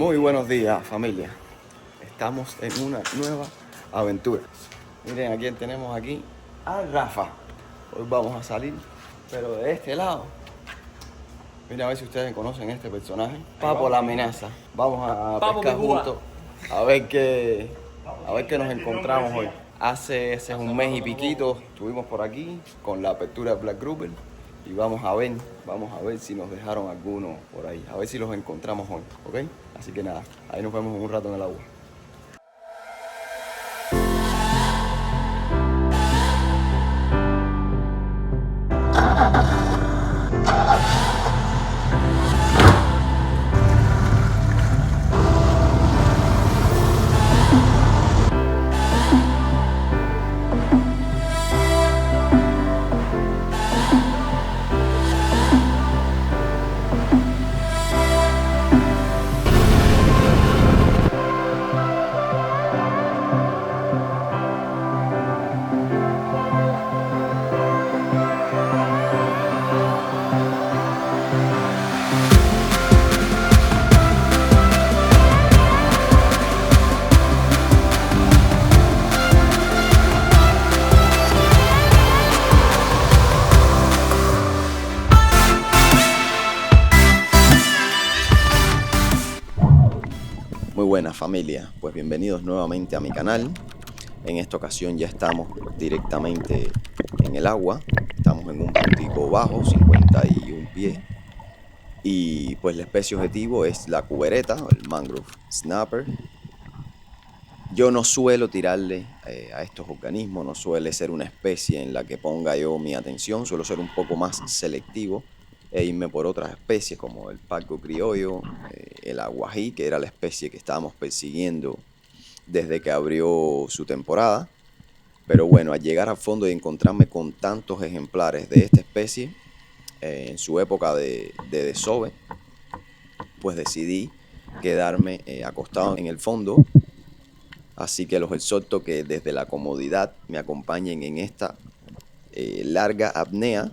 Muy buenos días, familia. Estamos en una nueva aventura. Miren a quién tenemos aquí, a Rafa. Hoy vamos a salir, pero de este lado. Miren a ver si ustedes conocen este personaje. Papo la amenaza. Vamos a pescar juntos a ver qué nos encontramos hoy. Hace un mes y piquito estuvimos por aquí con la apertura de Black Grouper. Y vamos a ver si nos dejaron alguno por ahí, a ver si los encontramos hoy, ¿ok? Así que nada, ahí nos vemos en un rato en el agua. Muy buenas, familia, pues bienvenidos nuevamente a mi canal. En esta ocasión ya estamos directamente en el agua. Estamos en un puntico bajo, 51 pies. Y pues la especie objetivo es la cubereta, el mangrove snapper. Yo no suelo tirarle a estos organismos, no suele ser una especie en la que ponga yo mi atención. Suelo ser un poco más selectivo e irme por otras especies como el pargo criollo, el aguají, que era la especie que estábamos persiguiendo desde que abrió su temporada. Pero bueno, al llegar al fondo y encontrarme con tantos ejemplares de esta especie en su época de desove, pues decidí quedarme acostado en el fondo. Así que los exhorto que desde la comodidad me acompañen en esta larga apnea,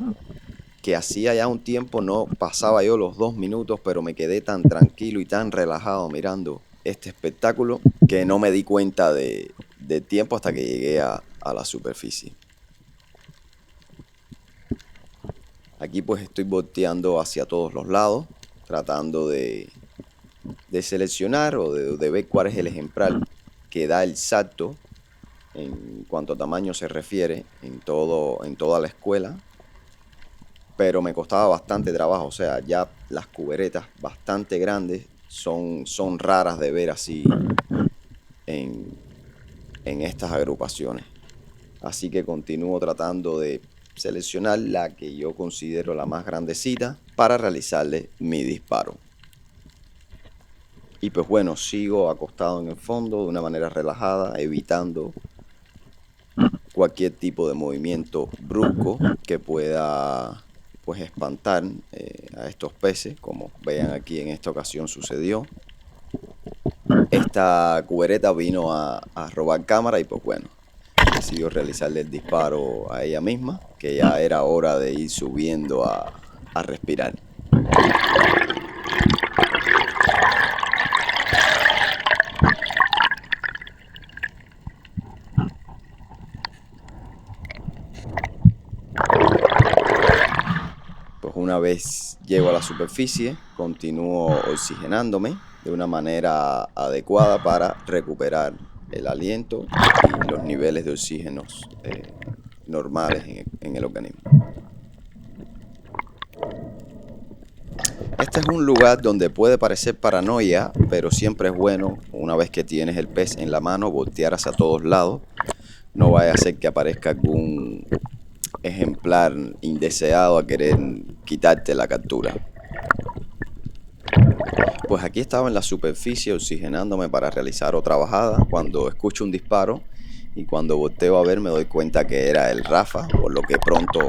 que hacía ya un tiempo no pasaba yo los 2 minutos, pero me quedé tan tranquilo y tan relajado mirando este espectáculo que no me di cuenta de tiempo hasta que llegué a la superficie. Aquí pues estoy volteando hacia todos los lados, tratando de seleccionar o de ver cuál es el ejemplar que da el salto en cuanto a tamaño se refiere en toda la escuela. Pero me costaba bastante trabajo, o sea, ya las cuberetas bastante grandes son raras de ver así en estas agrupaciones. Así que continúo tratando de seleccionar la que yo considero la más grandecita para realizarle mi disparo. Y pues bueno, sigo acostado en el fondo de una manera relajada, evitando cualquier tipo de movimiento brusco que pueda pues espantar a estos peces, como vean aquí en esta ocasión sucedió. Esta cubereta vino a robar cámara y pues bueno, decidió realizarle el disparo a ella misma, que ya era hora de ir subiendo a respirar. Pues una vez llego a la superficie, continúo oxigenándme de una manera adecuada para recuperar el aliento y los niveles de oxígeno normales en el organismo. Este es un lugar donde puede parecer paranoia, pero siempre es bueno, una vez que tienes el pez en la mano, voltear hacia todos lados. No vaya a ser que aparezca algún ejemplar indeseado a querer quitarte la captura. Pues aquí estaba en la superficie oxigenándome para realizar otra bajada cuando escucho un disparo y cuando volteo a ver me doy cuenta que era el Rafa, por lo que pronto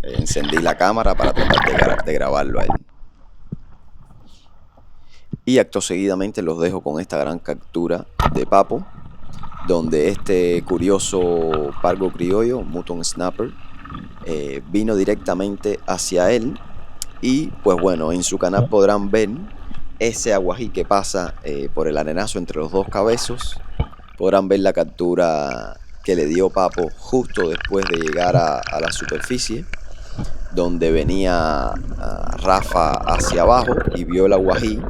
encendí la cámara para tratar de grabarlo a él. Y acto seguidamente los dejo con esta gran captura de Papo, donde este curioso pargo criollo, mutton snapper, vino directamente hacia él. Y pues bueno, en su canal podrán ver ese aguají que pasa por el arenazo entre los dos cabezos, podrán ver la captura que le dio Papo justo después de llegar a la superficie, donde venía Rafa hacia abajo y vio el aguají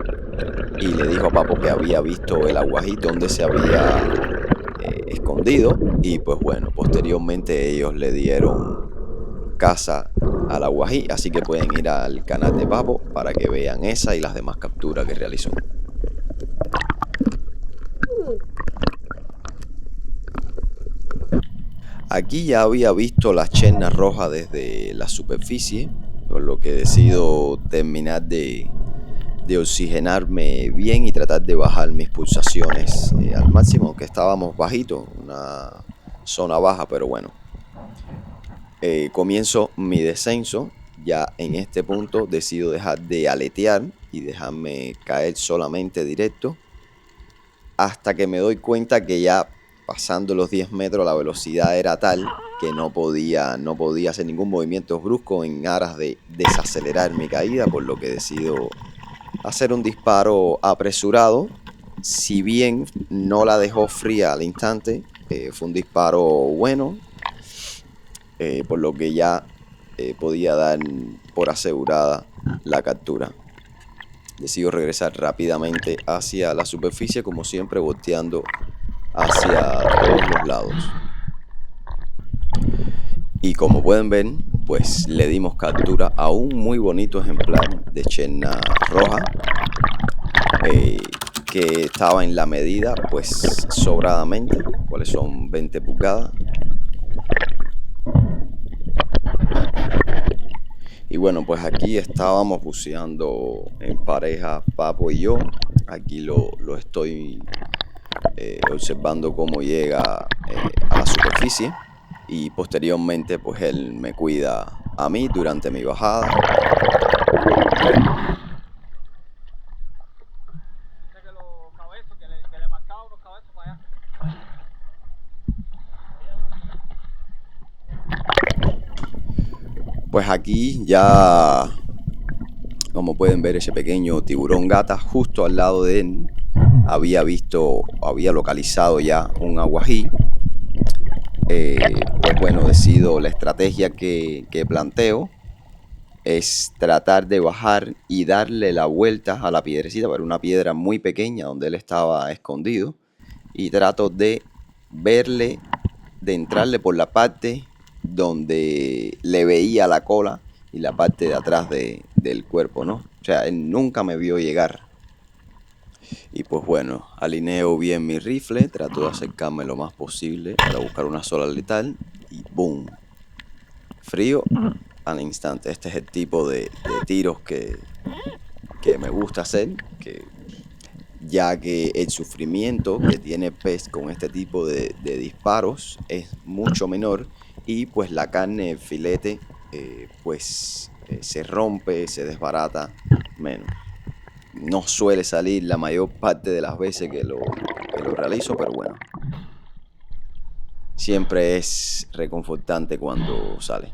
y le dijo a Papo que había visto el aguají donde se había escondido, y pues bueno, posteriormente ellos le dieron caza al aguají, así que pueden ir al canal de Papo para que vean esa y las demás capturas que realizó. Aquí ya había visto la cherna roja desde la superficie, por lo que decido terminar de oxigenarme bien y tratar de bajar mis pulsaciones al máximo, que estábamos bajitos, una zona baja, pero bueno. Comienzo mi descenso. Ya en este punto decido dejar de aletear y dejarme caer solamente directo, hasta que me doy cuenta que ya pasando los 10 metros la velocidad era tal que no podía hacer ningún movimiento brusco en aras de desacelerar mi caída, por lo que decido hacer un disparo apresurado. Si bien no la dejó fría al instante, fue un disparo bueno, por lo que ya podía dar por asegurada la captura. Decido regresar rápidamente hacia la superficie, como siempre volteando hacia todos los lados. Y como pueden ver, pues le dimos captura a un muy bonito ejemplar de cherna roja, que estaba en la medida pues sobradamente, cuáles son 20 pulgadas. Y bueno, pues aquí estábamos buceando en pareja Papo y yo. Aquí lo estoy observando cómo llega a la superficie, y posteriormente pues él me cuida a mí durante mi bajada. Pues aquí ya, como pueden ver, ese pequeño tiburón gata justo al lado de él había localizado ya un aguají. Pues bueno, decido, la estrategia que planteo es tratar de bajar y darle la vuelta a la piedrecita, para una piedra muy pequeña donde él estaba escondido, y trato de verle, de entrarle por la parte donde le veía la cola y la parte de atrás del cuerpo, ¿no? O sea, él nunca me vio llegar. Y pues bueno, alineo bien mi rifle, trato de acercarme lo más posible para buscar una sola letal, y ¡boom! Frío al instante. Este es el tipo de tiros que me gusta hacer, ya que el sufrimiento que tiene el pez con este tipo de disparos es mucho menor, y pues la carne, el filete, se rompe, se desbarata menos. No suele salir la mayor parte de las veces que lo realizo, pero bueno, siempre es reconfortante cuando sale.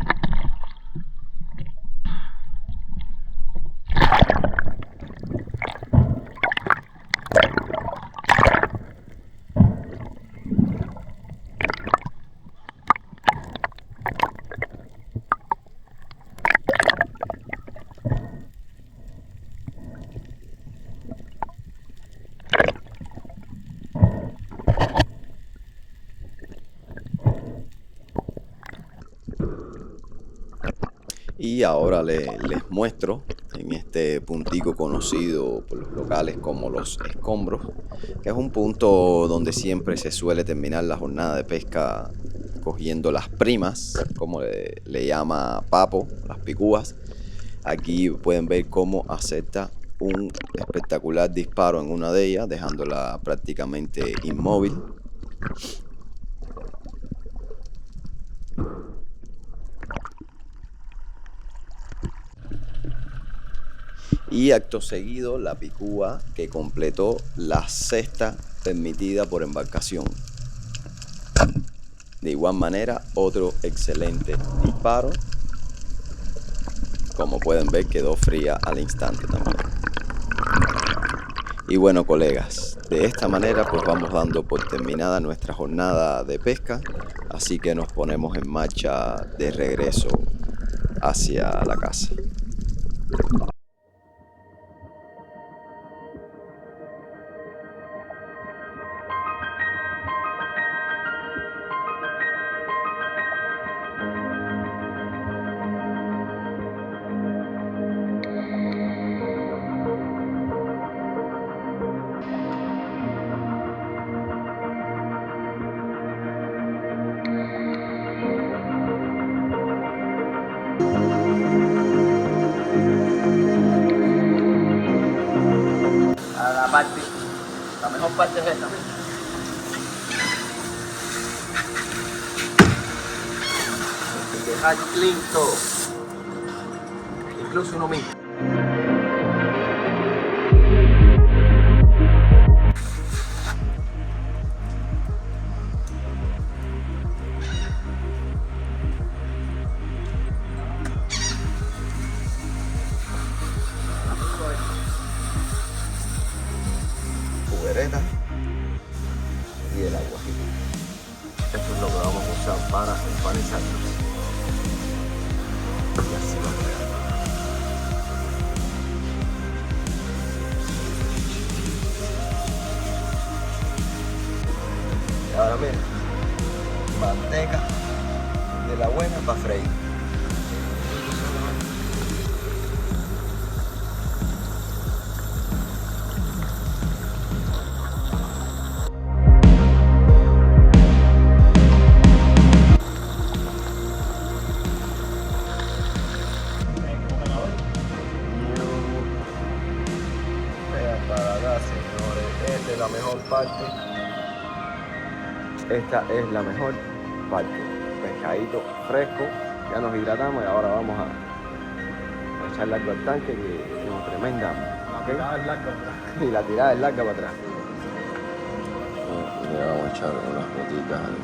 Y ahora les muestro en este puntico conocido por los locales como Los Escombros, que es un punto donde siempre se suele terminar la jornada de pesca cogiendo las primas, como le llama Papo, las picúas. Aquí pueden ver cómo acepta un espectacular disparo en una de ellas, dejándola prácticamente inmóvil. Y acto seguido la picúa que completó la cesta permitida por embarcación. De igual manera, otro excelente disparo. Como pueden ver, quedó fría al instante también. Y bueno, colegas, de esta manera pues vamos dando por terminada nuestra jornada de pesca, así que nos ponemos en marcha de regreso hacia la casa. La mejor parte es esta. Dejar clean todo, incluso uno mismo. Juguereta y el agua. Esto es lo que vamos a usar para empanizarnos. Y así va a quedar. Y ahora mira, manteca de la buena para freír. Para acá, señores, esta es la mejor parte. Esta es la mejor parte. Pescadito fresco, ya nos hidratamos y ahora vamos a echarle algo al tanque que es tremenda. ¿Okay? Y la tirada del larga para atrás. Y le vamos a echar unas gotitas al